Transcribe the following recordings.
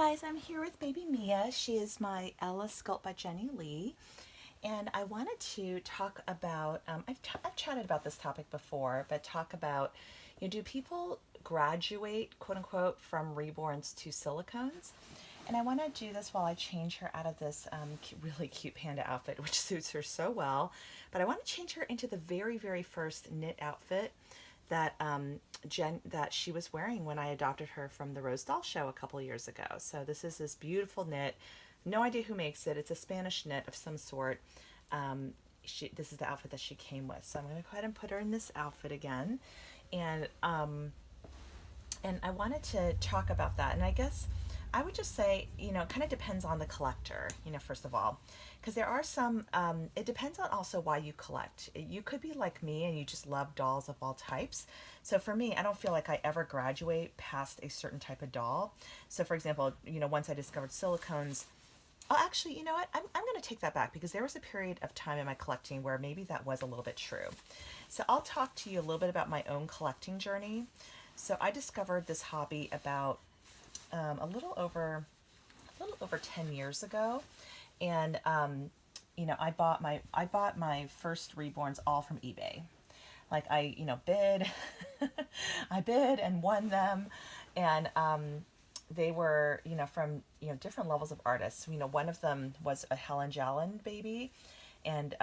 guys, I'm here with baby Mia. She is my Ella Sculpt by Jennie Lee. And I wanted to talk about, I've chatted about this topic before, but talk about, do people graduate, quote unquote, from reborns to silicones? And I want to do this while I change her out of this really cute panda outfit, which suits her so well. But I want to change her into the very, very first knit outfit that that she was wearing when I adopted her from the Rose Doll Show a couple years ago. So this is this beautiful knit. No idea who makes it. It's a Spanish knit of some sort. This is the outfit that she came with. So I'm going to go ahead and put her in this outfit again. And I wanted to talk about that. And I guess I would just say, it kind of depends on the collector, first of all, because there are some, it depends on also why you collect. You could be like me and you just love dolls of all types. So for me, I don't feel like I ever graduate past a certain type of doll. So for example, once I discovered silicones, oh, actually, you know what? I'm going to take that back because there was a period of time in my collecting where maybe that was a little bit true. So I'll talk to you a little bit about my own collecting journey. So I discovered this hobby about a little over 10 years ago, and I bought my first reborns all from eBay. Like I bid, I bid and won them, and they were from different levels of artists. One of them was a Helen Jalen baby, and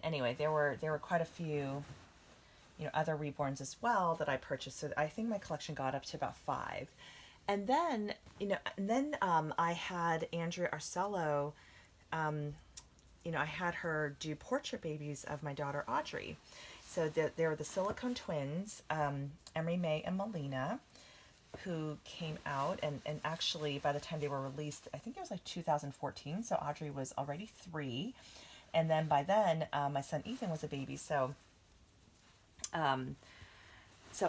anyway, there were quite a few other reborns as well that I purchased. So I think my collection got up to about 5. And then, I had Andrea Arcello, I had her do portrait babies of my daughter Audrey. So there were the Silicone twins, Emery May and Melina, who came out. And actually, by the time they were released, I think it was like 2014. So Audrey was already 3. And then by then, my son Ethan was a baby. So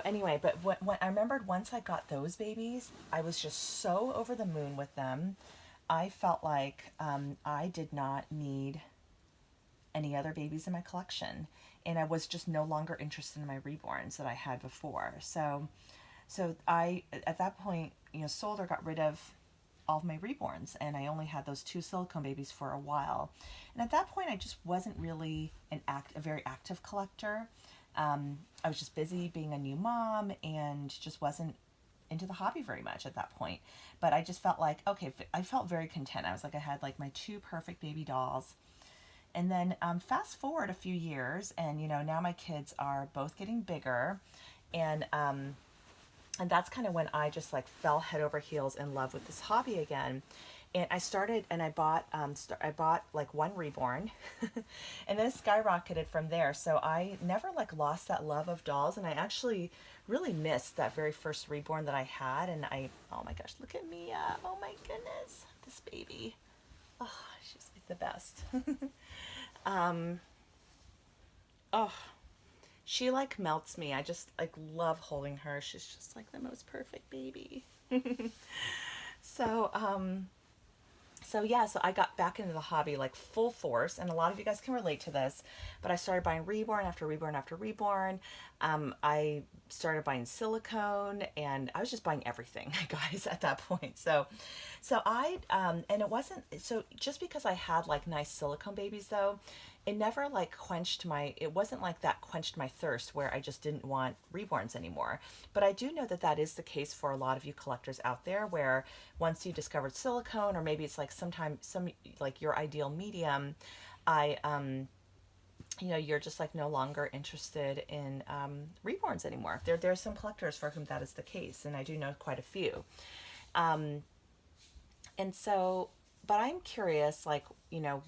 anyway, but when I remembered once I got those babies, I was just so over the moon with them. I felt like I did not need any other babies in my collection, and I was just no longer interested in my reborns that I had before. So I at that point, sold or got rid of all of my reborns, and I only had those 2 silicone babies for a while. And at that point, I just wasn't really a very active collector. I was just busy being a new mom and just wasn't into the hobby very much at that point. But I just felt like, okay, I felt very content. I was like, I had like my 2 perfect baby dolls. And then fast forward a few years, and now my kids are both getting bigger, and that's kind of when I just like fell head over heels in love with this hobby again. And I started, and I bought like 1 reborn, and then it skyrocketed from there. So I never like lost that love of dolls, and I actually really missed that very first reborn that I had. And oh my gosh, look at Mia! Oh my goodness, this baby! Oh, she's like the best. um, oh, she like melts me. I just like love holding her. She's just like the most perfect baby. So so I got back into the hobby like full force, and a lot of you guys can relate to this, but I started buying reborn after reborn after reborn. I started buying silicone, and I was just buying everything, guys, at that point. And it wasn't, so just because I had like nice silicone babies though, it never like it wasn't like that quenched my thirst where I just didn't want reborns anymore. But I do know that that is the case for a lot of you collectors out there, where once you discovered silicone, or maybe it's like some like your ideal medium, you're just like no longer interested in reborns anymore. There are some collectors for whom that is the case, and I do know quite a few. Um, and so, but I'm curious, like,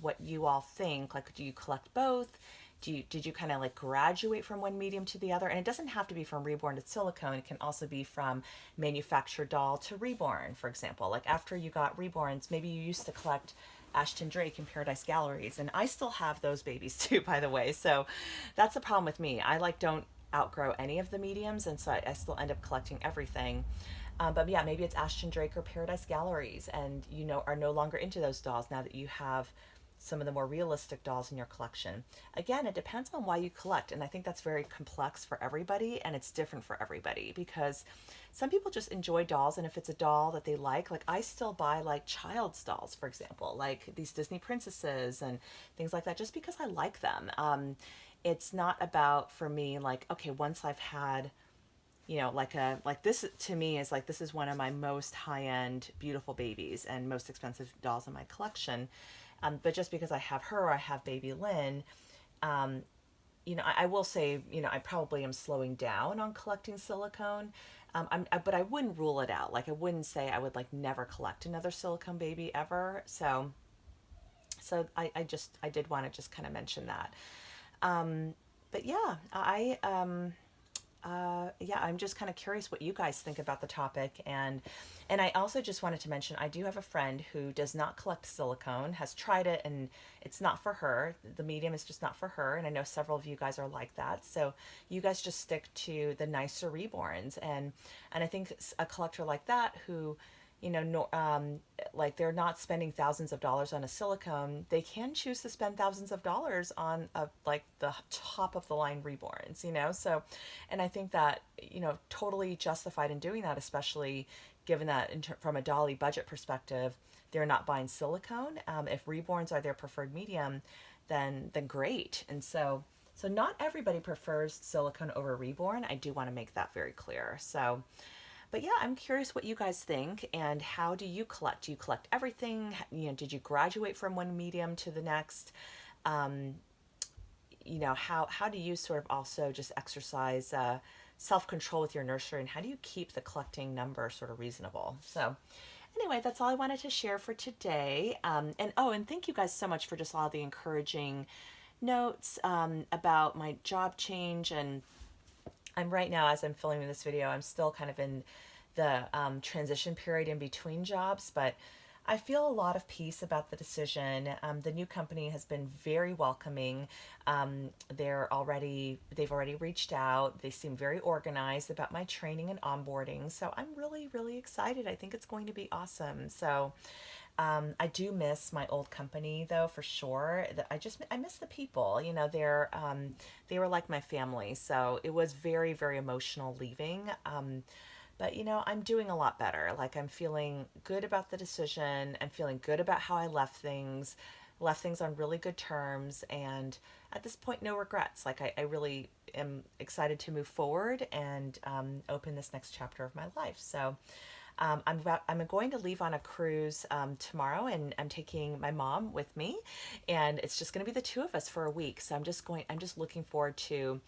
what you all think. Like, do you collect both? Did you kind of like graduate from one medium to the other? And it doesn't have to be from reborn to silicone. It can also be from manufactured doll to reborn, for example. Like after you got reborns, maybe you used to collect Ashton Drake in Paradise Galleries, and I still have those babies too, by the way. So that's the problem with me. I like don't outgrow any of the mediums, and so I still end up collecting everything. But yeah, maybe it's Ashton Drake or Paradise Galleries, and are no longer into those dolls now that you have some of the more realistic dolls in your collection. Again, it depends on why you collect, and I think that's very complex for everybody, and it's different for everybody because some people just enjoy dolls, and if it's a doll that they like I still buy like child's dolls, for example, like these Disney princesses and things like that, just because I like them. It's not about, for me, like, okay, once I've had, like this to me is like, this is one of my most high-end beautiful babies and most expensive dolls in my collection. But just because I have her, or I have baby Lynn, um, I will say, I probably am slowing down on collecting silicone. But I wouldn't rule it out. Like, I wouldn't say I would like never collect another silicone baby ever. So I did want to just kind of mention that. But yeah, yeah, I'm just kind of curious what you guys think about the topic. And I also just wanted to mention, I do have a friend who does not collect silicone, has tried it, and it's not for her. The medium is just not for her. And I know several of you guys are like that. So you guys just stick to the nicer reborns. And I think a collector like that who, no, like, they're not spending thousands of dollars on a silicone, they can choose to spend thousands of dollars on like the top of the line reborns, so, and I think that, totally justified in doing that, especially given that from a dolly budget perspective, they're not buying silicone. If reborns are their preferred medium, then great. And so not everybody prefers silicone over reborn. I do want to make that very clear. So, but yeah, I'm curious what you guys think, and how do you collect? Do you collect everything? Did you graduate from one medium to the next? Um, how do you sort of also just exercise self-control with your nursery, and how do you keep the collecting number sort of reasonable? So anyway, that's all I wanted to share for today. And thank you guys so much for just all the encouraging notes about my job change. And I'm right now, as I'm filming this video, I'm still kind of in the transition period in between jobs, but I feel a lot of peace about the decision. The new company has been very welcoming. They've already reached out. They seem very organized about my training and onboarding. So I'm really, really excited. I think it's going to be awesome. So I do miss my old company, though, for sure. I miss the people. They were like my family. So it was very, very emotional leaving. But I'm doing a lot better. Like, I'm feeling good about the decision. I'm feeling good about how I left things on really good terms. And at this point, no regrets. Like, I really am excited to move forward and open this next chapter of my life. So I'm going to leave on a cruise tomorrow, and I'm taking my mom with me, and it's just going to be the two of us for a week. So I'm just looking forward to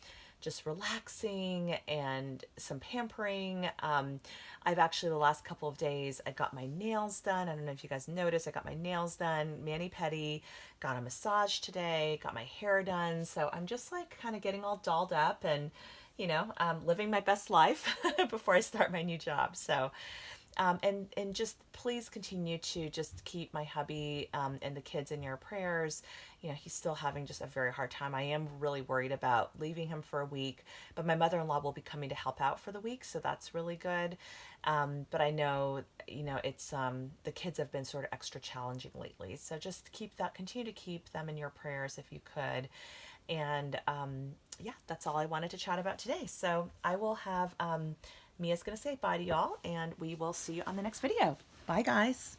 just relaxing and some pampering. I've actually, the last couple of days, I got my nails done. I don't know if you guys noticed, I got my nails done, mani-pedi, got a massage today, got my hair done. So I'm just like kind of getting all dolled up and, living my best life before I start my new job. So and just please continue to just keep my hubby and the kids in your prayers. He's still having just a very hard time. I am really worried about leaving him for a week, but my mother-in-law will be coming to help out for the week, so that's really good. But I know, it's the kids have been sort of extra challenging lately, so just continue to keep them in your prayers if you could. And yeah, that's all I wanted to chat about today. So I will have Mia's going to say bye to y'all, and we will see you on the next video. Bye, guys.